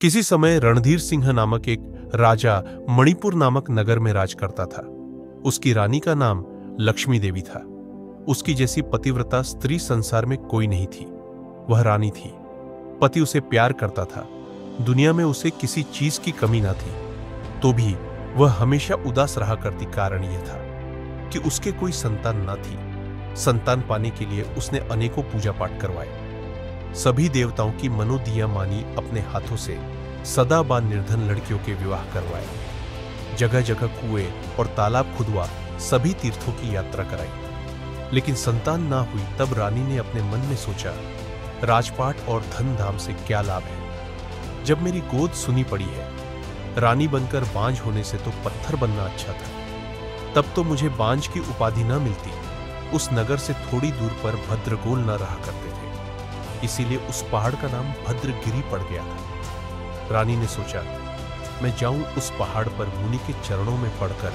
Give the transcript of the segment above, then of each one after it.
किसी समय रणधीर सिंह नामक एक राजा मणिपुर नामक नगर में राज करता था। उसकी रानी का नाम लक्ष्मी देवी था। उसकी जैसी पतिव्रता स्त्री संसार में कोई नहीं थी। वह रानी थी। पति उसे प्यार करता था। दुनिया में उसे किसी चीज की कमी ना थी। तो भी वह हमेशा उदास रहा करती। कारण यह था कि उसके कोई संतान न थी। संतान पाने के लिए उसने अनेकों पूजा पाठ करवाए। सभी देवताओं की मनोदिया मानी अपने हाथों से सदाबहार निर्धन लड़कियों के विवाह करवाए। जगह जगह कुएं और तालाब खुदवा सभी तीर्थों की यात्रा कराई। लेकिन संतान ना हुई। तब रानी ने अपने मन में सोचा, राजपाट और धन धाम से क्या लाभ है जब मेरी गोद सुनी पड़ी है। रानी बनकर बांझ होने से तो पत्थर बनना अच्छा था। तब तो मुझे बांझ की उपाधि न मिलती। उस नगर से थोड़ी दूर पर भद्रगोल न रहा करते थे, इसीलिए उस पहाड़ का नाम भद्रगिरी पड़ गया था। रानी ने सोचा, मैं जाऊं उस पहाड़ पर मुनि के चरणों में पड़कर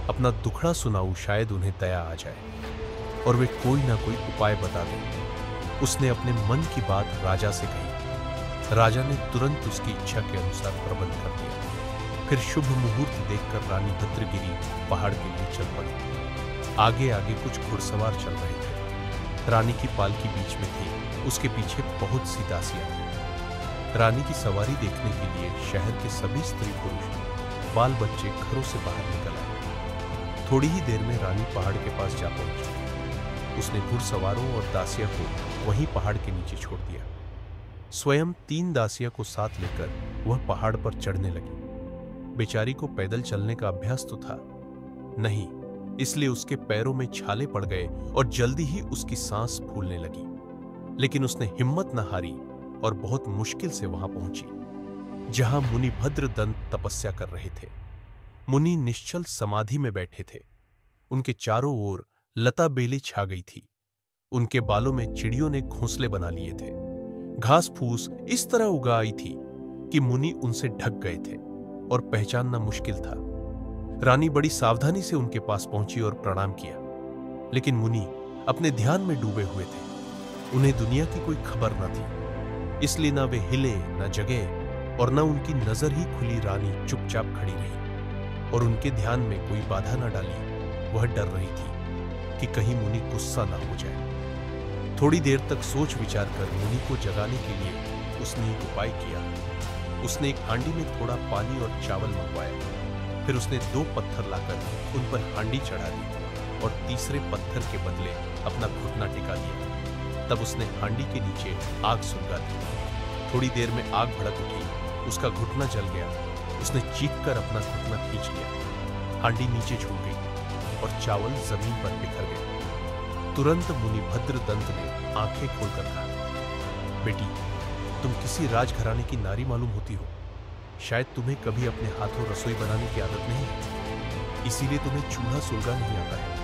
अपना दुखड़ा सुनाऊं, शायद उन्हें दया आ जाए और वे कोई ना कोई उपाय बता दें। उसने अपने मन की बात राजा से कही। राजा ने तुरंत उसकी इच्छा के अनुसार प्रबंध कर दिया। फिर शुभ मुहूर्त देखकर रानी भद्रगिरी पहाड़ के लिए चल पड़ी। आगे आगे कुछ घुड़सवार चल रहे थे। रानी की पालकी बीच में थी। उसके पीछे बहुत सी दासियां थीं। रानी की सवारी देखने के लिए शहर के सभी स्त्री पुरुष बाल बच्चे घरों से बाहर निकल आए। थोड़ी ही देर में रानी पहाड़ के पास जा पहुंची। उसने घुड़सवारों और दासिया को वहीं पहाड़ के नीचे छोड़ दिया। स्वयं 3 दासिया को साथ लेकर वह पहाड़ पर चढ़ने लगी। बेचारी को पैदल चलने का अभ्यास तो था नहीं, इसलिए उसके पैरों में छाले पड़ गए और जल्दी ही उसकी सांस फूलने लगी। लेकिन उसने हिम्मत न हारी और बहुत मुश्किल से वहां पहुंची जहां मुनि भद्रदंत तपस्या कर रहे थे। मुनि निश्चल समाधि में बैठे थे। उनके चारों ओर लता बेली छा गई थी। उनके बालों में चिड़ियों ने घोंसले बना लिए थे। घास फूस इस तरह उगा आई थी कि मुनि उनसे ढक गए थे और पहचानना मुश्किल था। रानी बड़ी सावधानी से उनके पास पहुंची और प्रणाम किया। लेकिन मुनि अपने ध्यान में डूबे हुए थे। उन्हें दुनिया की कोई खबर न थी, इसलिए न वे हिले न जगे और न उनकी नजर ही खुली। रानी चुपचाप खड़ी रही और उनके ध्यान में कोई बाधा न डाली। वह डर रही थी कि कहीं मुनि गुस्सा न हो जाए। थोड़ी देर तक सोच विचार कर मुनि को जगाने के लिए उसने एक उपाय किया। उसने एक हांडी में थोड़ा पानी और चावल मंगवाया। फिर उसने 2 पत्थर लाकर उन पर हांडी चढ़ा दी और तीसरे पत्थर के बदले अपना घुटना टिका दिया। तब उसने हांडी के नीचे आग सुलगा दी। थोड़ी देर में आग भड़क उठी। उसका घुटना जल गया। उसने चीखकर अपना घुटना खींच लिया। हांडी नीचे झूल गई और चावल जमीन पर बिखर गए। तुरंत मुनि भद्रदंत ने आंखें खोलकर कहा, बेटी, तुम किसी राजघराने की नारी मालूम होती हो। शायद तुम्हें कभी अपने हाथों रसोई बनाने की आदत नहीं है, इसीलिए तुम्हें चूल्हा सुलगा नहीं आता है।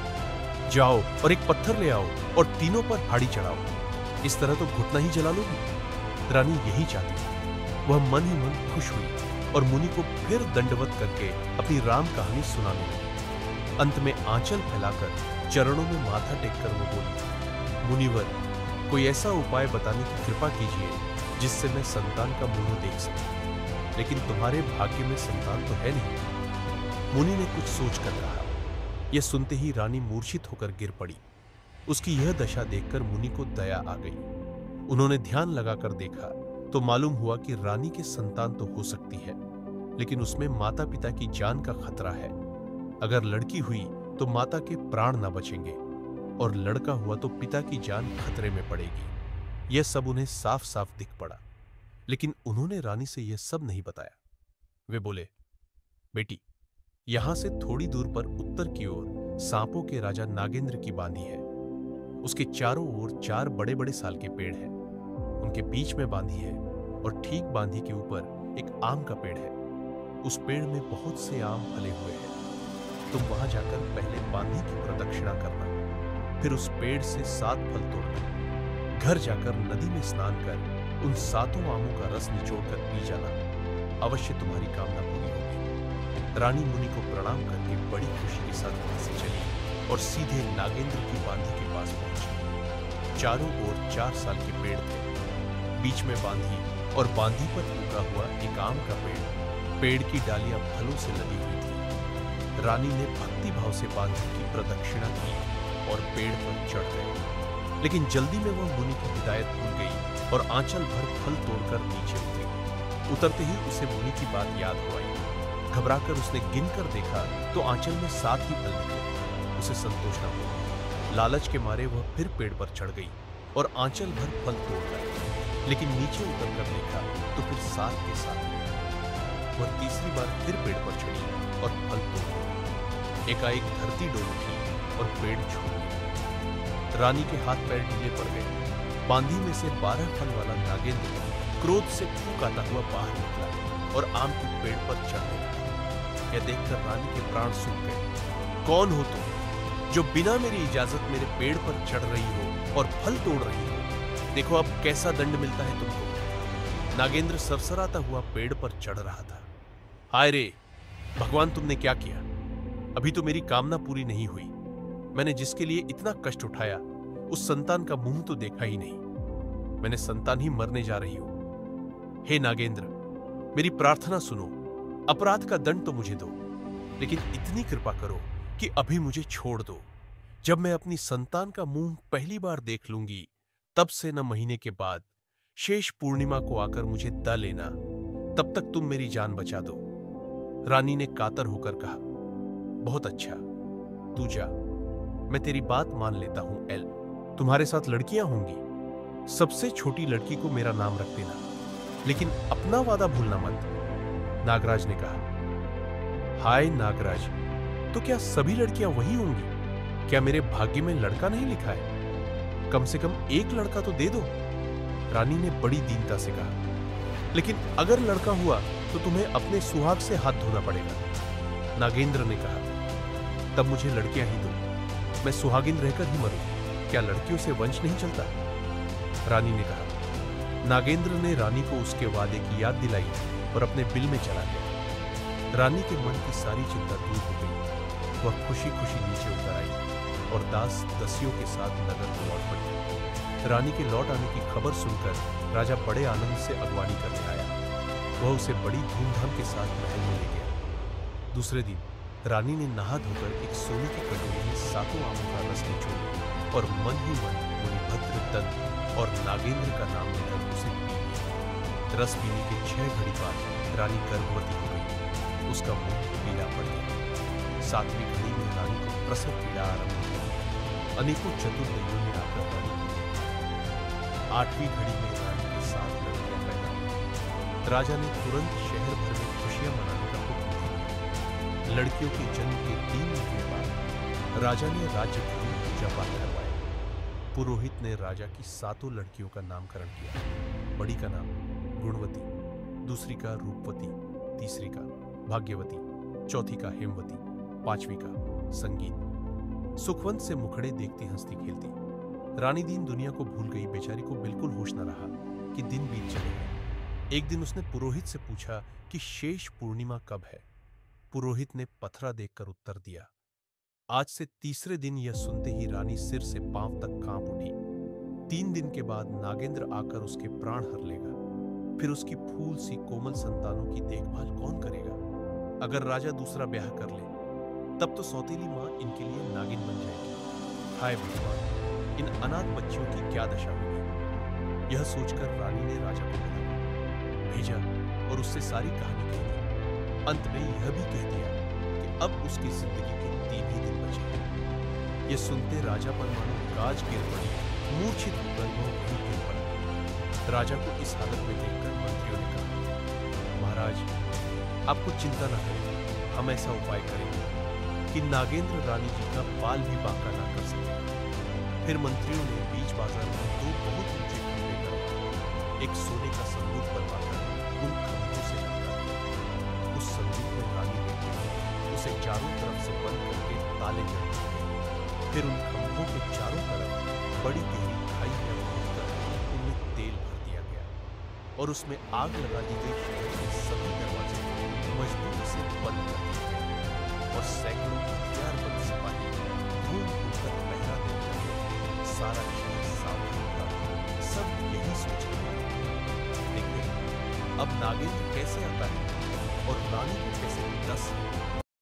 जाओ और एक पत्थर ले आओ और तीनों पर हांडी चढ़ाओ। इस तरह तो घुटना ही जला लोगी। रानी यही चाहती थी। वह मन ही मन खुश हुई और मुनि को फिर दंडवत करके अपनी राम कहानी सुनाने लगी। अंत में आंचल फैलाकर चरणों में माथा टेककर वो बोली, मुनिवर, कोई ऐसा उपाय बताने की कृपा कीजिए जिससे मैं संतान का मुंह देख सकूं। लेकिन तुम्हारे भाग्य में संतान तो है नहीं। मुनि ने कुछ सोचकर कहा। यह सुनते ही रानी मूर्छित होकर गिर पड़ी। उसकी यह दशा देखकर मुनि को दया आ गई। उन्होंने ध्यान लगाकर देखा तो मालूम हुआ कि रानी के संतान तो हो सकती है, लेकिन उसमें माता पिता की जान का खतरा है। अगर लड़की हुई तो माता के प्राण ना बचेंगे और लड़का हुआ तो पिता की जान खतरे में पड़ेगी। यह सब उन्हें साफ साफ दिख पड़ा। लेकिन उन्होंने रानी से यह सब नहीं बताया। वे बोले, बेटी, यहां से थोड़ी दूर पर उत्तर की ओर सांपों के राजा नागेंद्र की बांधी है। उसके चारों ओर 4 बड़े बड़े साल के पेड़ हैं। उनके बीच में बांधी है और ठीक बांधी के ऊपर एक आम का पेड़ है। उस पेड़ में बहुत से आम फले हुए हैं। तुम वहां जाकर पहले बांधी की प्रदक्षिणा करना, फिर उस पेड़ से 7 फल तोड़ना। घर जाकर नदी में स्नान कर उन 7 आमों का रस निचोड़कर पी जाना। अवश्य तुम्हारी कामना पूरी होगी। रानी मुनि को प्रणाम करके बड़ी खुशी के साथ वहां से चली और सीधे नागेंद्र की बांधी के पास पहुंची। चारों ओर 4 साल के पेड़ थे, बीच में बांधी और बांधी पर उगा हुआ एक आम का पेड़ की डालियां फलों से लदी हुई थी। रानी ने भक्ति भाव से बांधी की प्रदक्षिणा की और पेड़ पर चढ़ गए, लेकिन जल्दी में वह मुनि की हिदायत भूल गई और आंचल भर फल तोड़कर नीचे उतरी। उतरते ही उसे मुनि की बात याद हो आई। घबराकर उसने गिनकर देखा तो आंचल में 7 ही फल निकले। उसे संतोष न हुआ। लालच के मारे वह फिर पेड़ पर चढ़ गई और आंचल भर फल तोड़ लाई, लेकिन नीचे उतरकर देखा तो फिर 7 के 7 वह तीसरी बार फिर पेड़ पर चढ़ी और फल तोड़ लाई। एकाएक धरती डोल उठी और पेड़ झूम गया। रानी के हाथ पैर ढीले पड़ गए। बांधी में से 12 फल वाला नागेंद्र क्रोध से फूंक आता हुआ बाहर निकला और आम के पेड़ पर चढ़ गया। यह देखकर रानी के प्राण सूख गए। कौन हो तुम जो बिना मेरी इजाजत मेरे पेड़ पर चढ़ रही हो और फल तोड़ रही हो? देखो अब कैसा दंड मिलता है तुमको। नागेंद्र सरसराता हुआ पेड़ पर चढ़ रहा था। हाय रे भगवान, तुमने क्या किया? अभी तो मेरी कामना पूरी नहीं हुई। मैंने जिसके लिए इतना कष्ट उठाया उस संतान का मुंह तो देखा ही नहीं। मैंने संतान ही मरने जा रही हूं। हे नागेंद्र, मेरी प्रार्थना सुनो। अपराध का दंड तो मुझे दो, लेकिन इतनी कृपा करो कि अभी मुझे छोड़ दो। जब मैं अपनी संतान का मुंह पहली बार देख लूंगी, तब से न महीने के बाद शेष पूर्णिमा को आकर मुझे द लेना। तब तक तुम मेरी जान बचा दो। रानी ने कातर होकर कहा, बहुत अच्छा, तू जा, मैं तेरी बात मान लेता हूं। एल, तुम्हारे साथ लड़कियां होंगी। सबसे छोटी लड़की को मेरा नाम रख देना, लेकिन अपना वादा भूलना मत। नागराज ने कहा, हाय नागराज, तो क्या सभी लड़कियां वही होंगी? क्या मेरे भाग्य में लड़का नहीं लिखा है? कम से कम एक लड़का तो दे दो। रानी ने बड़ी दीनता से कहा, लेकिन अगर लड़का हुआ तो तुम्हें अपने सुहाग से हाथ धोना पड़ेगा। नागेंद्र ने कहा, तब मुझे लड़कियां ही दो, मैं सुहागिन रहकर ही मरूं। क्या लड़कियों से वंश नहीं चलता? रानी ने कहा। नागेंद्र ने रानी को उसके वादे की याद दिलाई और अपने बिल में चला गया। रानी के मन की सारी चिंता दूर हो गई। वह खुशी खुशी नीचे उतर आई और दास दसियों के साथ नगर को लौट पड़ी। रानी के लौट आने की खबर सुनकर राजा बड़े आनंद से अगवानी करने आया। वह उसे बड़ी धूमधाम के साथ महल में ले गया। दूसरे दिन रानी ने नहा धोकर एक सोने की कटोरी में 7 आमों का रस निचोड़ा और मन ही मन मुनिभद्र दंत और नागेंद्र का नाम लेकर उसे पी लिया। रस पीने के 6 घड़ी बाद रानी गर्भवती हो गई। उसका मुंह पीला पड़ गया। 7वीं घड़ी में रानी को प्रसव पीड़ा आरंभ हो गई। अनेकों चतुर्दैयों ने आकर रानी को देखा। 8वीं घड़ी में रानी के 7 लड़कियां पैदा हुई। राजा ने तुरंत शहर भर में खुशियां मनाने का हुक्म दिया। लड़कियों के जन्म के 3 महीने बाद राजा ने राज्य की पूजा पाठ करवाया। पुरोहित ने राजा की 7 लड़कियों का नामकरण किया। बड़ी का नाम गुणवती, दूसरी का रूपवती, तीसरी का भाग्यवती, चौथी का हेमवती, 5वीं का संगीत। सुखवंत से मुखड़े देखती हंसती खेलती। रानी दीन दुनिया को भूल गई। बेचारी को बिल्कुल होश न रहा कि दिन बीत चले गए। एक दिन उसने पुरोहित से पूछा कि शेष पूर्णिमा कब है। पुरोहित ने पथरा देखकर उत्तर दिया, आज से तीसरे दिन। यह सुनते ही रानी सिर से पांव तक कांप उठी। 3 दिन के बाद नागेंद्र आकर उसके प्राण हर लेगा। फिर उसकी फूल सी कोमल संतानों की देखभाल कौन करेगा? अगर राजा दूसरा ब्याह कर ले तब तो सौतेली मां इनके लिए नागिन बन जाएगी। हाय भगवान, इन अनाथ बच्चियों की क्या दशा होगी? यह सोचकर रानी ने राजा को भेजा और उससे सारी कहानी कह दी। अंत में यह भी कह दिया कि अब उसकी जिंदगी के 3 ही दिन बचे हैं। यह सुनते राजा पर मानो गाज गिर पड़ी। मूर्छित होकर वह वहीं गिर पड़ा। राजा को इस हालत में देखकर मंत्रियों ने कहा, महाराज आपको चिंता न करें, हम ऐसा उपाय करेंगे कि नागेंद्र रानी जी का बाल भी बांका ना कर सके। फिर मंत्रियों ने बीच बाजार में 2 बहुत ऊंचे खंभे करवाए। एक सोने का संदूक बनवाकर उन खंभों से लटका दिया। उस संदूक में रानी बैठी उसे चारों तरफ से बंद करके ताले जड़ दिए। फिर उन खंभों के चारों तरफ बड़ी गहरी खाई में खोदकर उनमें तेल भर दिया गया और उसमें आग लगा दी गई। शहर के सभी दरवाजे मजबूती से बंद कर दिए गए और सैकड़ों हथियारबंद सिपाही घूम घूमकर पहरा देते रहे। सारा शहर सावधान था। सब यही सोच रहे थे, लेकिन नागेंद्र कैसे आता है और रानी को कैसे 10